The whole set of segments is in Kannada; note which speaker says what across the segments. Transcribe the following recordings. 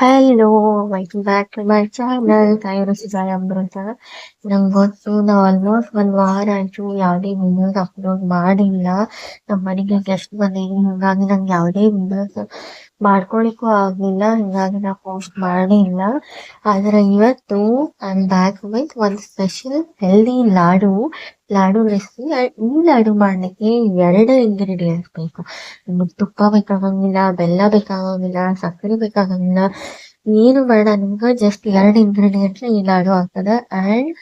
Speaker 1: Hello, welcome back to my channel ತಾಯಿರು ಸಿಗಾಯ ಅಮೃತ. ನಂಗೆ ಗೊತ್ತು ನಾವು ಆಲ್ಮೋಸ್ಟ್ ಒಂದು ವಾರ ಆಯ್ತು ಯಾವುದೇ ವಿಡಿಯೋಸ್ ಅಪ್ಲೋಡ್ ಮಾಡಿಲ್ಲ. ನಮ್ಮ ಮನೆಗೆ ಗೆಸ್ಟ್ ಬಂದಿದ್ರು, ಹೀಗಾಗಿ ನಂಗೆ ಯಾವುದೇ ವಿಡಿಯೋಸ್ ಮಾಡ್ಕೊಳಿಕ್ಕೂ ಆಗಲಿಲ್ಲ. ಹೀಗಾಗಿ ನಾ ಪೋಸ್ಟ್ ಮಾಡಿಲ್ಲ. ಆದರೆ ಇವತ್ತು ಐ ಆಮ್ ಬ್ಯಾಕ್ ವಿತ್ ಒಂದು ಸ್ಪೆಷಲ್ ಹೆಲ್ದಿ ಲಾಡು ರೆಸಿಪಿ. ಈ ಲಾಡು ಮಾಡಲಿಕ್ಕೆ 2 ಇಂಗ್ರೀಡಿಯೆಂಟ್ಸ್ ಬೇಕು. ನಿಮಗೆ ತುಪ್ಪ ಬೇಕಾಗಂಗಿಲ್ಲ, ಬೆಲ್ಲ ಬೇಕಾಗಂಗಿಲ್ಲ, ಸಕ್ಕರೆ ಬೇಕಾಗಂಗಿಲ್ಲ, ಏನು ಬೇಡ. ನಿಮ್ಗೆ ಜಸ್ಟ್ 2 ಇಂಗ್ರೀಡಿಯೆಂಟ್ಸ್ ಈ ಲಾಡು ಆಗ್ತದೆ. ಆ್ಯಂಡ್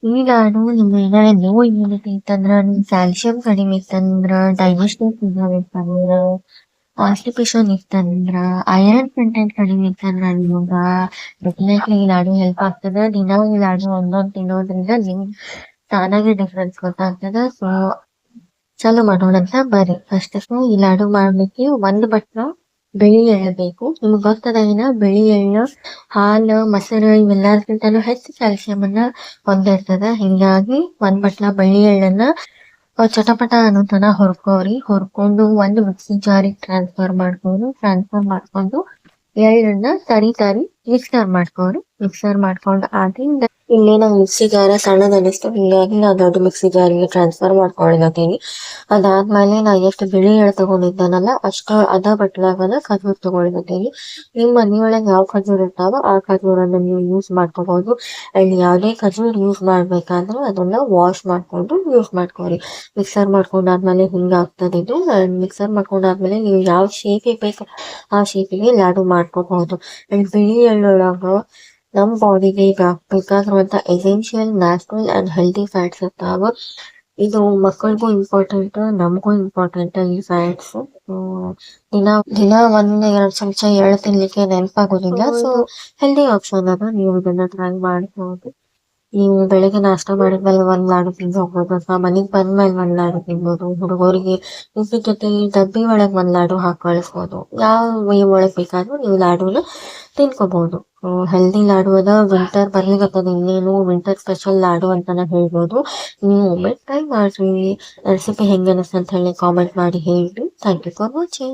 Speaker 1: ಈ ಲಾಡು ನಿಮ್ಗೆ ಏನಾರ ಲೋ ಇಮ್ಯುನಿಟಿ ಇತ್ತಂದ್ರೆ, ನಿಮ್ ಕ್ಯಾಲ್ಸಿಯಂ ಕಡಿಮೆ ಇತ್ತಂದ್ರೆ, ಡೈಜೆಸ್ಟಿವ್ ಪ್ರಾಬ್ಲಮ್ ಇತ್ತಂದ್ರೆ, ಕಾನ್ಸ್ಟಿಪೇಷನ್ ಇತ್ತಂದ್ರ, ಐರನ್ ಕಂಟೆಂಟ್ ಕಡಿಮೆ ಇತ್ತಂದ್ರ ನಿಮ್ಗ ಡೆಫಿನೆಟ್ಲಿ ಈ ಲಾಡು ಹೆಲ್ಪ್ ಆಗ್ತದೆ. ದಿನ ಈ ಲಾಡು ಒಂದೊಂದು ತಿನ್ನೋದ್ರಿಂದ ನಿಮ್ಗೆ ತಾನಾಗೆ ಡಿಫ್ರೆನ್ಸ್ ಗೊತ್ತಾಗ್ತದೆ. ಸೊ ಚಲೋ ಮಾಡೋಣಂತ ಬರ್ರಿ. ಫಸ್ಟ್ ಈ ಲಾಡು ಮಾಡ್ಲಿಕ್ಕೆ 1 ಬಟ್ಲ ಬಿಳಿ ಎಳ್ಳು ಬೇಕು. ನಿಮ್ಗೆ ಗೊತ್ತದ ಬಿಳಿ ಎಳ್ಳು ಹಾಲು ಮೊಸರು ಇವೆಲ್ಲದಕ್ಕಿಂತಲೂ ಹೆಚ್ಚು ಕ್ಯಾಲ್ಸಿಯಂ ಅನ್ನ ಹೊಂದಿರ್ತದ. ಹಿಂಗಾಗಿ 1 ಬಟ್ಲ ಬಿಳಿ ಎಳ್ಳನ್ನ ಚಟಪಟ ಅನ್ನೋ ತನ ಹುರ್ಕೊಂಡು ಒಂದು ಮಿಕ್ಸಿ ಜಾರಿಗೆ ಟ್ರಾನ್ಸ್ಫರ್ ಮಾಡ್ಕೊಂಡು ಎಳ್ಳನ್ನ ತರಿ ಮಿಕ್ಸರ್ ಮಾಡ್ಕೊಂಡು ಆದ್ರಿಂದ ಇಲ್ಲಿ ನಂಗೆ ಮಿಕ್ಸಿ ಜಾರ ಸಣ್ಣದ ಅನಿಸ್ತು, ಹಿಂಗಾಗಿ ನಾ ದೊಡ್ಡ ಮಿಕ್ಸಿ ಜಾರಿಗೆ ಟ್ರಾನ್ಸ್ಫರ್ ಮಾಡ್ಕೊಳಕತ್ತೀನಿ. ಅದಾದ್ಮೇಲೆ ನಾ ಎಷ್ಟು ಬಿಳಿ ಎಳ್ಳು ತಗೊಂಡಿದ್ದಾನಲ್ಲ ಅದ ಬಟ್ಲಾಗನ ಖಜೂರ್ ತಗೊಳಕತ್ತೀನಿ. ನಿಮ್ಮ ಮನೆಯೊಳಗೆ ಯಾವ ಖಜೂರ್ ಇರ್ತಾವ ಆ ಖಜೂರನ್ನ ನೀವು ಯೂಸ್ ಮಾಡ್ಕೋಬಹುದು. ಅಂಡ್ ಯಾವುದೇ ಖಜೂರ್ ಯೂಸ್ ಮಾಡ್ಬೇಕಾದ್ರೆ ಅದನ್ನ ವಾಶ್ ಮಾಡ್ಕೊಂಡು ಯೂಸ್ ಮಾಡ್ಕೊರಿ. ಮಿಕ್ಸರ್ ಮಾಡ್ಕೊಂಡಾದ್ಮೇಲೆ ಹಿಂಗಾಗ್ತದೆ ಇದು. ಮಿಕ್ಸರ್ ಮಾಡ್ಕೊಂಡಾದ್ಮೇಲೆ ನೀವು ಯಾವ ಶೇಪಿಗೆ ಬೇಕು ಆ ಶೇಪಿಗೆ ಲಾಡು ಮಾಡ್ಕೋಬಹುದು. ಅಂಡ್ ಬಿಳಿ ಎಳ್ಳೊಳಗ ನಮ್ಮ ಬಾಡಿಗೆ ಈಗ ಬೇಕಾಗಿರುವಂತ essential natural and healthy fats ಇರ್ತಾವ. ಇದು ಮಕ್ಕಳಿಗೂ ಇಂಪಾರ್ಟೆಂಟ್, ನಮಗೂ ಇಂಪಾರ್ಟೆಂಟ್ ಈ ಫ್ಯಾಟ್ಸ್. ದಿನ ದಿನ 1-2 ಚಮಚ ಎಳ್ಳು ತಿನ್ಲಿಕ್ಕೆ ನೆನಪಾಗೋದಿಲ್ಲ. ಸೊ ಹೆಲ್ದಿ ಆಪ್ಷನ್ ಅದ, ನೀವು ಇದನ್ನ ಟ್ರೈ ಮಾಡ್ಬೋದು. ನೀವು ಬೆಳಗ್ಗೆ ನಾಷ್ಟ ಮಾಡಿದ್ಮೇಲೆ 1 ಲಾಡು ತಿಂದು ಹೋಗ್ಬೋದು, ಅಥವಾ ಮನೆಗೆ ಬಂದ್ಮೇಲೆ 1 ಲಾಡು ತಿನ್ಬೋದು. ಹುಡುಗರಿಗೆ ಉಪ್ಪಿನ ಜೊತೆ ಡಬ್ಬಿ ಒಳಗೆ 1 ಲಾಡು ಹಾಕಿ ಕಳಿಸ್ಬೋದು. ಯಾವ ವೇ ಒಳಗೆ ಬೇಕಾದ್ರೂ ನೀವು ಲಾಡುನ ತಿನ್ಕೋಬಹುದು. ಹೆಲ್ದಿ ಲಾಡು ಅದ. ವಿಂಟರ್ ಬರ್ಲಿಕತ್ತದ, ಇನ್ನೇನು ವಿಂಟರ್ ಸ್ಪೆಷಲ್ ಲಾಡು ಅಂತಾನೆ ಹೇಳ್ಬೋದು. ನೀವು ಒಮ್ಮೆ ಟ್ರೈ ಮಾಡ್ರಿ. ರೆಸಿಪಿ ಹೆಂಗೆ ಅನಿಸ್ತು ಅಂತ ಹೇಳಿ ಕಾಮೆಂಟ್ ಮಾಡಿ ಹೇಳ್ರಿ. Thank you for watching.